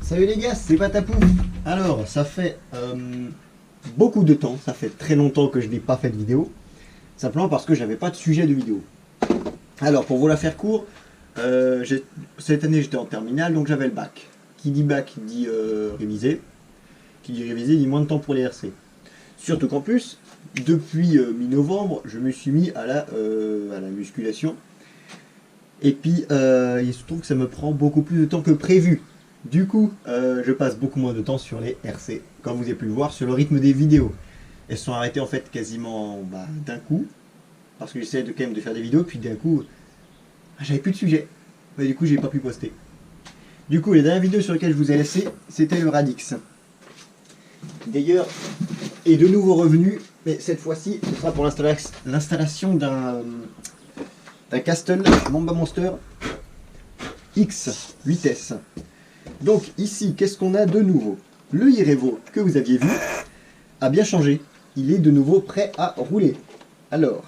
Salut les gars, c'est Patapouf. Alors, ça fait beaucoup de temps, ça fait très longtemps que je n'ai pas fait de vidéo, simplement parce que j'avais pas de sujet de vidéo. Alors, pour vous la faire court, cette année j'étais en terminale, donc j'avais le bac. Qui dit bac dit réviser, qui dit réviser dit moins de temps pour les RC. Surtout qu'en plus, depuis mi-novembre, je me suis mis à la musculation. Et puis, il se trouve que ça me prend beaucoup plus de temps que prévu. Du coup, je passe beaucoup moins de temps sur les RC, comme vous avez pu le voir sur le rythme des vidéos. Elles sont arrêtées en fait quasiment d'un coup, parce que j'essaie quand même de faire des vidéos, puis d'un coup, j'avais plus de sujet. Et du coup, j'ai pas pu poster. Du coup, les dernières vidéos sur lesquelles je vous ai laissé, c'était le Radix. D'ailleurs, est de nouveau revenu, mais cette fois-ci, ce sera pour l'installation d'un Castle Mamba Monster X 8S. Donc ici, qu'est-ce qu'on a de nouveau? Le Irevo que vous aviez vu a bien changé. Il est de nouveau prêt à rouler. Alors,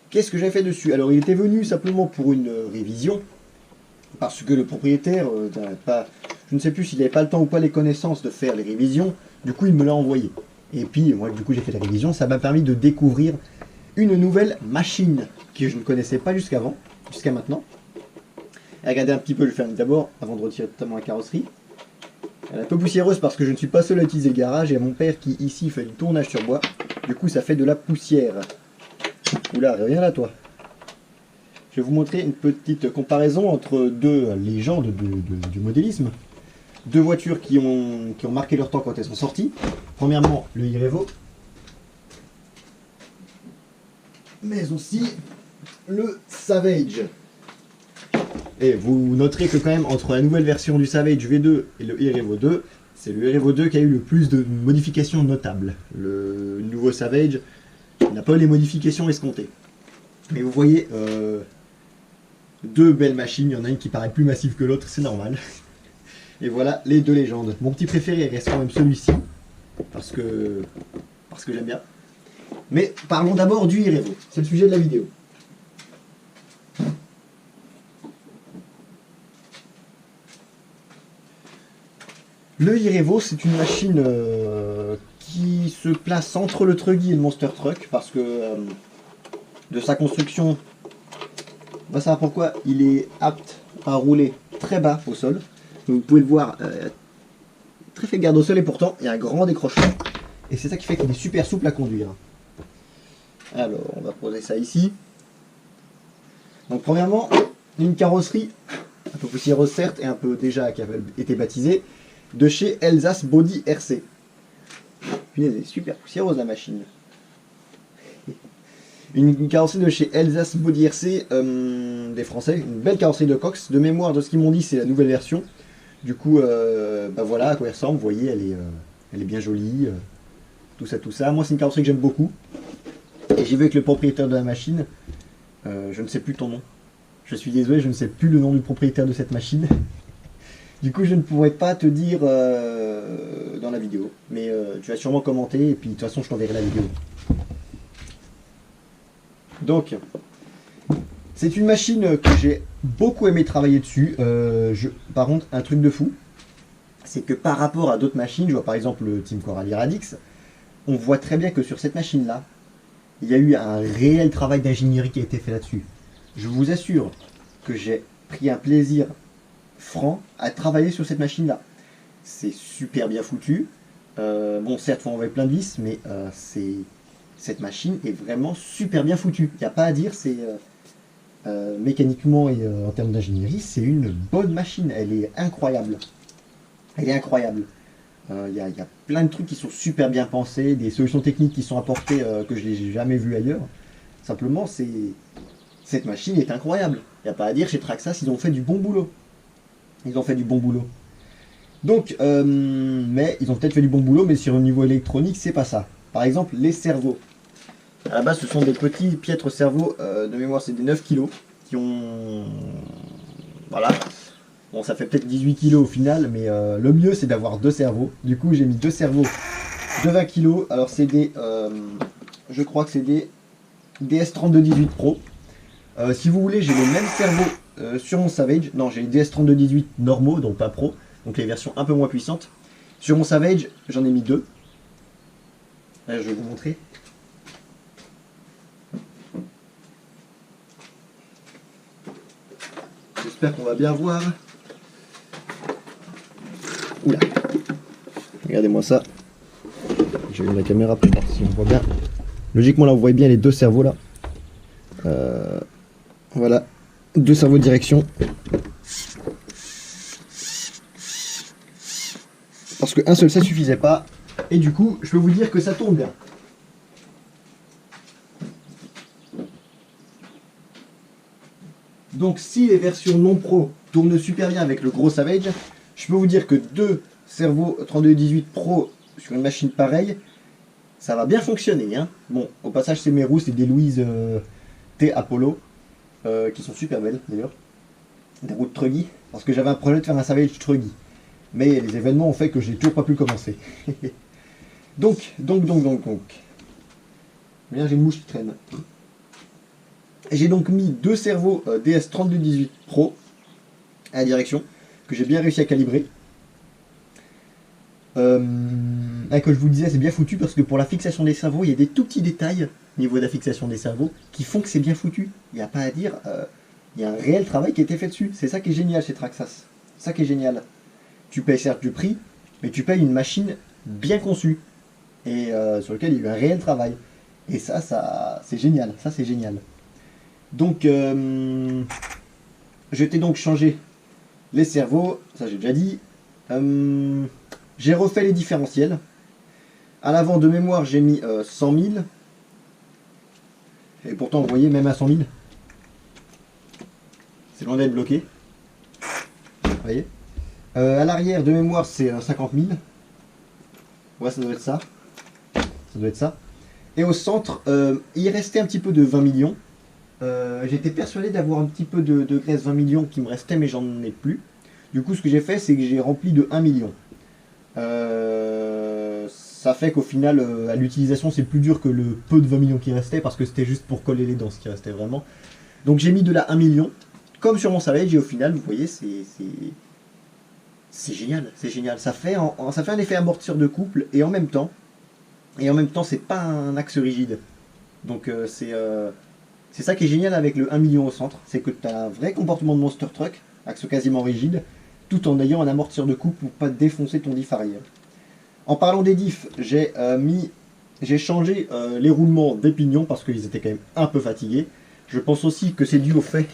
qu'est-ce que j'ai fait dessus? Alors, il était venu simplement pour une révision, parce que le propriétaire n'avait pas, je ne sais plus s'il n'avait pas le temps ou pas les connaissances de faire les révisions, du coup il me l'a envoyé. Et puis moi du coup j'ai fait la révision, ça m'a permis de découvrir une nouvelle machine que je ne connaissais pas jusqu'à maintenant. Et regardez un petit peu, je vais faire d'abord, avant de retirer totalement la carrosserie. Elle est un peu poussiéreuse parce que je ne suis pas seul à utiliser le garage, et mon père qui ici fait du tournage sur bois, du coup ça fait de la poussière. Oula, reviens là toi. Je vais vous montrer une petite comparaison entre deux légendes du modélisme. Deux voitures qui ont marqué leur temps quand elles sont sorties. Premièrement, le Irevo. Mais aussi le Savage. Et vous noterez que quand même entre la nouvelle version du Savage V2 et le Irevo 2, c'est le Irevo 2 qui a eu le plus de modifications notables. Le nouveau Savage n'a pas eu les modifications escomptées. Mais vous voyez, deux belles machines, il y en a une qui paraît plus massive que l'autre, c'est normal. Et voilà les deux légendes. Mon petit préféré reste quand même celui-ci, parce que j'aime bien. Mais parlons d'abord du Irevo, c'est le sujet de la vidéo. Le Irevo, c'est une machine qui se place entre le Truggy et le Monster Truck, parce que de sa construction, on va savoir pourquoi il est apte à rouler très bas au sol. Vous pouvez le voir, très fait garde au sol, et pourtant il y a un grand décrochement. Et c'est ça qui fait qu'il est super souple à conduire. Alors, on va poser ça ici. Donc premièrement, une carrosserie un peu poussiéreuse certes, et un peu déjà qui avait été baptisée, de chez Elsace Body RC. Puis elle est super poussiéreuse la machine. Une carrosserie de chez Elsace Body RC, des Français, une belle carrosserie de Cox. De mémoire de ce qu'ils m'ont dit, c'est la nouvelle version. Du coup, voilà à quoi elle ressemble. Vous voyez, elle est bien jolie. Tout ça. Moi, c'est une carrosserie que j'aime beaucoup. Et j'ai vu avec le propriétaire de la machine. Je ne sais plus ton nom. Je suis désolé, je ne sais plus le nom du propriétaire de cette machine. Du coup, je ne pourrais pas te dire dans la vidéo. Mais tu vas sûrement commenter. Et puis, de toute façon, je t'enverrai la vidéo. Donc, c'est une machine que j'ai beaucoup aimé travailler dessus. Par contre, un truc de fou, c'est que par rapport à d'autres machines, je vois par exemple le Team Coralie Radix, on voit très bien que sur cette machine-là, il y a eu un réel travail d'ingénierie qui a été fait là-dessus. Je vous assure que j'ai pris un plaisir franc à travailler sur cette machine-là. C'est super bien foutu. Bon, certes, il faut enlever plein de vis, mais cette machine est vraiment super bien foutue. Il n'y a pas à dire, c'est mécaniquement et en termes d'ingénierie, c'est une bonne machine. Elle est incroyable. Elle est incroyable. Il y a plein de trucs qui sont super bien pensés, des solutions techniques qui sont apportées que je n'ai jamais vues ailleurs. Simplement, cette machine est incroyable. Il n'y a pas à dire, chez Traxxas, ils ont fait du bon boulot. Ils ont fait du bon boulot. Donc, mais ils ont peut-être fait du bon boulot, mais sur le niveau électronique, c'est pas ça. Par exemple, les cerveaux. À la base, ce sont des petits piètres cerveaux, de mémoire, c'est des 9 kg, qui ont... Voilà. Bon, ça fait peut-être 18 kg au final, mais le mieux, c'est d'avoir deux cerveaux. Du coup, j'ai mis deux cerveaux de 20 kg. Alors, c'est des... je crois que c'est des DS3218 Pro. Si vous voulez, j'ai le même cerveau sur mon Savage. Non, j'ai les DS3218 normaux, donc pas Pro. donc les versions un peu moins puissantes. Sur mon Savage, j'en ai mis 2. Là, je vais vous montrer. J'espère qu'on va bien voir. Oula. Regardez-moi ça. Je vais mettre la caméra pour voir si on voit bien. Logiquement, là, vous voyez bien les 2 cerveaux là. Voilà. 2 cerveaux de direction. Parce qu'un seul, ça suffisait pas. Et du coup, je peux vous dire que ça tourne bien. Donc, si les versions non pro tournent super bien avec le gros Savage, je peux vous dire que 2 cerveaux 3218 Pro sur une machine pareille, ça va bien fonctionner. Hein. Bon, au passage, c'est mes roues, c'est des Louise T Apollo, qui sont super belles d'ailleurs. Des roues de Truggy, parce que j'avais un projet de faire un Savage Truggy. Mais les événements ont fait que j'ai toujours pas pu commencer. donc. Bien, j'ai une mouche qui traîne. J'ai donc mis 2 cerveaux DS3218 Pro à la direction, que j'ai bien réussi à calibrer. Comme je vous le disais, c'est bien foutu parce que pour la fixation des cerveaux, il y a des tout petits détails au niveau de la fixation des cerveaux qui font que c'est bien foutu. Il n'y a pas à dire, il y a un réel travail qui a été fait dessus. C'est ça qui est génial chez Traxxas. C'est ça qui est génial. Tu payes certes du prix, mais tu payes une machine bien conçue et sur laquelle il y a eu un réel travail. Et ça c'est génial. Ça, c'est génial. Donc, je t'ai donc changé les cerveaux, ça j'ai déjà dit. J'ai refait les différentiels. À l'avant de mémoire, j'ai mis 100 000. Et pourtant, vous voyez, même à 100 000, c'est loin d'être bloqué. Vous voyez. À l'arrière de mémoire, c'est 50 000. Ouais, ça doit être ça. Ça doit être ça. Et au centre, il restait un petit peu de 20 millions. J'étais persuadé d'avoir un petit peu de graisse 20 millions qui me restait, mais j'en ai plus. Du coup, ce que j'ai fait, c'est que j'ai rempli de 1 million. Ça fait qu'au final, à l'utilisation, c'est plus dur que le peu de 20 millions qui restait, parce que c'était juste pour coller les dents, ce qui restait vraiment. Donc j'ai mis de la 1 million, comme sur mon Savage, et au final, vous voyez, c'est génial, c'est génial. Ça fait un effet amortisseur de couple, et en même temps, c'est pas un axe rigide. Donc c'est ça qui est génial avec le 1 million au centre, c'est que tu as un vrai comportement de monster truck, axe quasiment rigide, tout en ayant un amortisseur de couple pour pas défoncer ton diff arrière. En parlant des diffs, j'ai changé les roulements des pignons parce qu'ils étaient quand même un peu fatigués. Je pense aussi que c'est dû au fait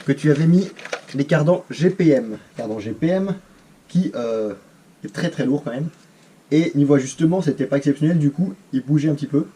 que tu avais mis les cardans GPM. Cardan GPM qui est très très lourd quand même. Et niveau ajustement, c'était pas exceptionnel, du coup il bougeait un petit peu.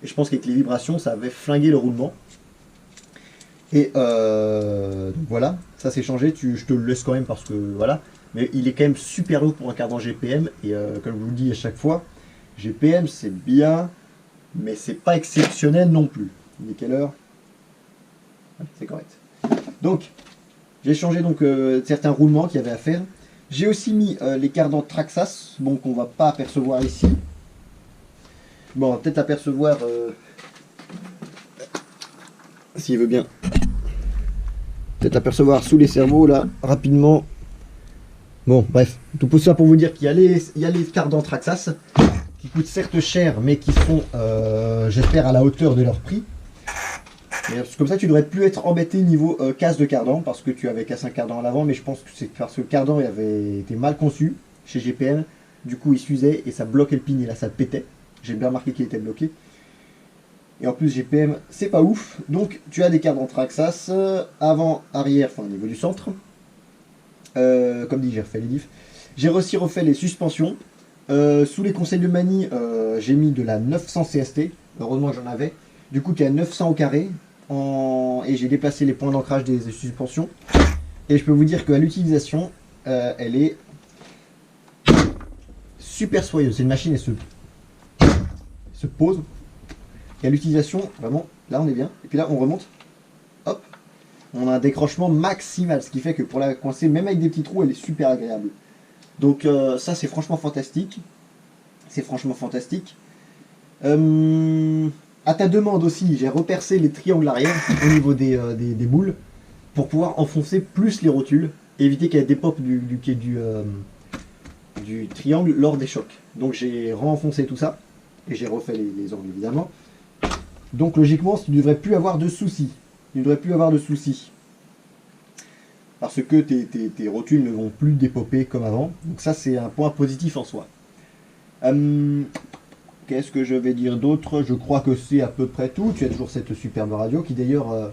Et je pense qu'avec les vibrations, ça avait flingué le roulement. Et donc voilà, ça c'est changé, je te le laisse quand même parce que voilà. Mais il est quand même super lourd pour un cardan GPM. Et comme je vous le dis à chaque fois, GPM c'est bien, mais c'est pas exceptionnel non plus. Il est quelle heure? C'est correct. Donc, j'ai changé donc certains roulements qu'il y avait à faire. J'ai aussi mis les cardans Traxxas, bon qu'on va pas apercevoir ici. Bon, on va peut-être apercevoir s'il veut bien. Peut-être apercevoir sous les cerveaux là, rapidement. Bon, bref, tout ça pour vous dire qu'il y a les cardans Traxxas qui coûtent certes cher, mais qui sont, j'espère, à la hauteur de leur prix. Et comme ça, tu devrais plus être embêté niveau casse de cardan, parce que tu avais cassé un cardan à l'avant, mais je pense que c'est parce que le cardan il avait été mal conçu chez GPM. Du coup, il s'usait et ça bloquait le pin, et là, ça pétait. J'ai bien remarqué qu'il était bloqué. Et en plus, GPM, c'est pas ouf. Donc, tu as des cardans Traxxas, avant, arrière, enfin au niveau du centre. Comme dit, j'ai refait les diffs. J'ai aussi refait les suspensions. Sous les conseils de Mani, j'ai mis de la 900 CST. Heureusement que j'en avais. Du coup, tu as 900 au carré. Et j'ai déplacé les points d'ancrage des suspensions. Et je peux vous dire qu'à l'utilisation, elle est super soyeuse. C'est une machine, elle se pose. Et à l'utilisation, vraiment, là on est bien. Et puis là on remonte. Hop. On a un décrochement maximal. Ce qui fait que pour la coincer, même avec des petits trous, elle est super agréable. Donc ça c'est franchement fantastique. C'est franchement fantastique. À ta demande aussi, j'ai repercé les triangles arrière au niveau des boules pour pouvoir enfoncer plus les rotules éviter qu'elle dépop du triangle lors des chocs. Donc j'ai renfoncé tout ça, et j'ai refait les angles évidemment. Donc logiquement, tu ne devrais plus avoir de soucis. Tu ne devrais plus avoir de soucis. Parce que tes rotules ne vont plus dépoper comme avant. Donc ça, c'est un point positif en soi. Qu'est-ce que je vais dire d'autre? Je crois que c'est à peu près tout. Tu as toujours cette superbe radio qui d'ailleurs...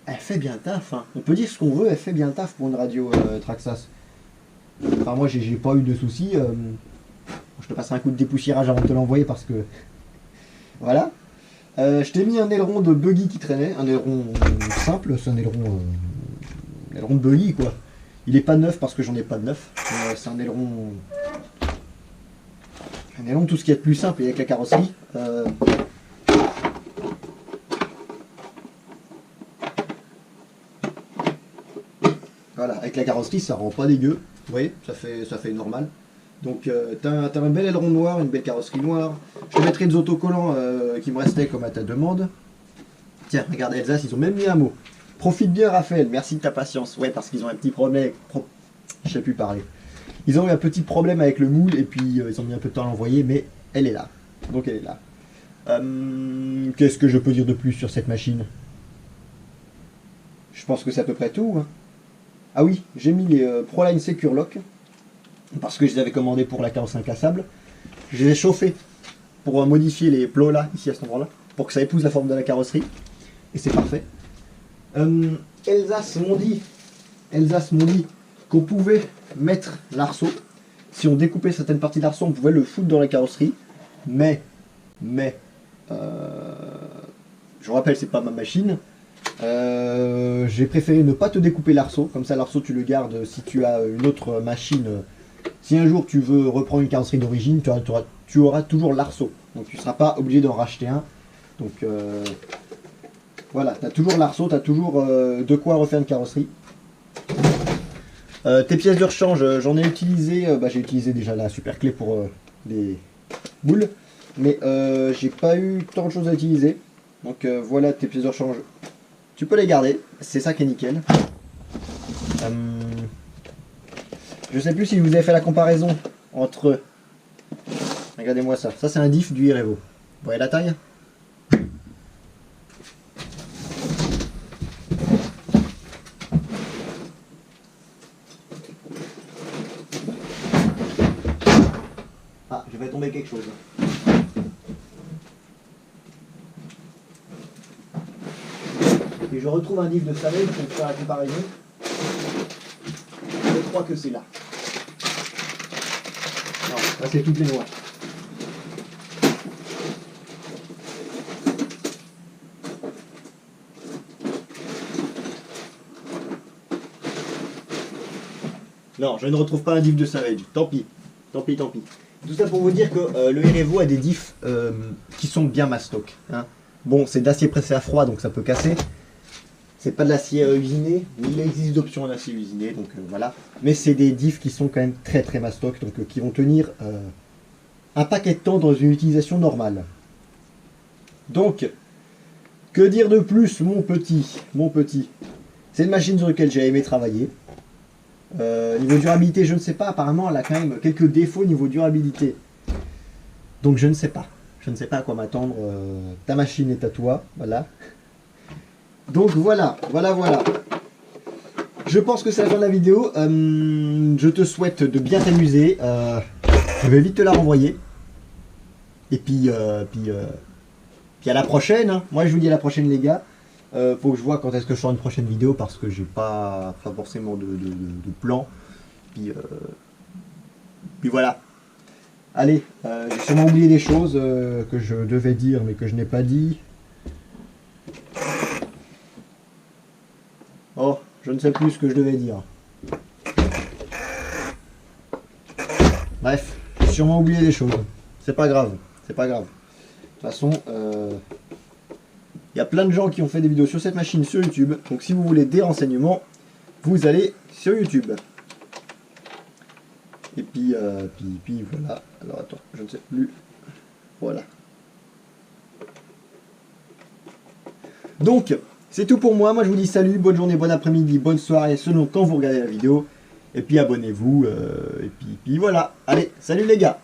elle fait bien le taf. Hein. On peut dire ce qu'on veut, elle fait bien le taf pour une radio Traxxas. Enfin moi, j'ai pas eu de soucis. Je te passerai un coup de dépoussiérage avant de te l'envoyer parce que... Voilà. Je t'ai mis un aileron de buggy qui traînait. Un aileron simple, c'est un aileron de buggy quoi. Il est pas neuf parce que j'en ai pas de neuf. C'est un aileron... Un aileron tout ce qui est plus simple et avec la carrosserie. Voilà, avec la carrosserie ça rend pas dégueu. Vous voyez, ça fait normal. Donc t'as un bel aileron noir, une belle carrosserie noire. Je te mettrai des autocollants qui me restaient comme à ta demande. Tiens, regarde Elsa, ils ont même mis un mot. Profite bien Raphaël, merci de ta patience. Ouais, parce qu'ils ont un petit problème. Je sais plus parler. Ils ont eu un petit problème avec le moule et puis ils ont mis un peu de temps à l'envoyer, mais elle est là. Donc elle est là. Qu'est-ce que je peux dire de plus sur cette machine? Je pense que c'est à peu près tout. Hein. Ah oui, j'ai mis les Proline Secure Lock parce que je les avais commandés pour la carrosserie incassable. Je les ai chauffés pour modifier les plots là, ici à cet endroit-là, pour que ça épouse la forme de la carrosserie. Et c'est parfait. Elsa m'ont dit qu'on pouvait mettre l'arceau. Si on découpait certaines parties de l'arceau, on pouvait le foutre dans la carrosserie. Mais, je vous rappelle, c'est pas ma machine. J'ai préféré ne pas te découper l'arceau. Comme ça, l'arceau, tu le gardes si tu as une autre machine. Si un jour tu veux reprendre une carrosserie d'origine, tu auras toujours l'arceau. Donc tu ne seras pas obligé d'en racheter un. Donc voilà, tu as toujours l'arceau, tu as toujours de quoi refaire une carrosserie. Tes pièces de rechange, j'en ai utilisé, j'ai utilisé déjà la super clé pour les boules, mais j'ai pas eu tant de choses à utiliser. Donc voilà tes pièces de rechange, tu peux les garder, c'est ça qui est nickel. Je sais plus si vous avez fait la comparaison entre, regardez-moi ça, ça c'est un diff du Irevo. Vous voyez la taille? Ah, je vais tomber quelque chose. Et je retrouve un diff de Savage pour faire la comparaison. Je crois que c'est là. Non, là c'est toutes les noix. Non, je ne retrouve pas un diff de Savage. Tant pis. Tant pis, tant pis. Tout ça pour vous dire que le Irevo a des diffs qui sont bien mastoc. Hein. Bon, c'est d'acier pressé à froid, donc ça peut casser. C'est pas de l'acier usiné, mais il existe d'options en acier usiné, donc voilà. Mais c'est des diffs qui sont quand même très très mastoc, donc qui vont tenir un paquet de temps dans une utilisation normale. Donc, que dire de plus, mon petit? C'est une machine sur laquelle j'ai aimé travailler. Niveau durabilité, je ne sais pas, apparemment elle a quand même quelques défauts niveau durabilité. Donc je ne sais pas à quoi m'attendre. Ta machine est à toi, voilà. Donc voilà. Je pense que c'est la fin de la vidéo. Je te souhaite de bien t'amuser. Je vais vite te la renvoyer. Et puis à la prochaine. Hein. Moi je vous dis à la prochaine les gars. Faut que je vois quand est-ce que je sors une prochaine vidéo parce que j'ai pas forcément de plan. Puis voilà. Allez, j'ai sûrement oublié des choses que je devais dire mais que je n'ai pas dit. Oh, je ne sais plus ce que je devais dire. Bref, j'ai sûrement oublié des choses. C'est pas grave. De toute façon, il y a plein de gens qui ont fait des vidéos sur cette machine sur YouTube. Donc si vous voulez des renseignements, vous allez sur YouTube. Et puis voilà. Alors attends, je ne sais plus. Voilà. Donc, C'est tout pour moi. Moi, je vous dis salut, bonne journée, bon après-midi, bonne soirée, selon quand vous regardez la vidéo. Et puis abonnez-vous. Et puis voilà. Allez, salut les gars.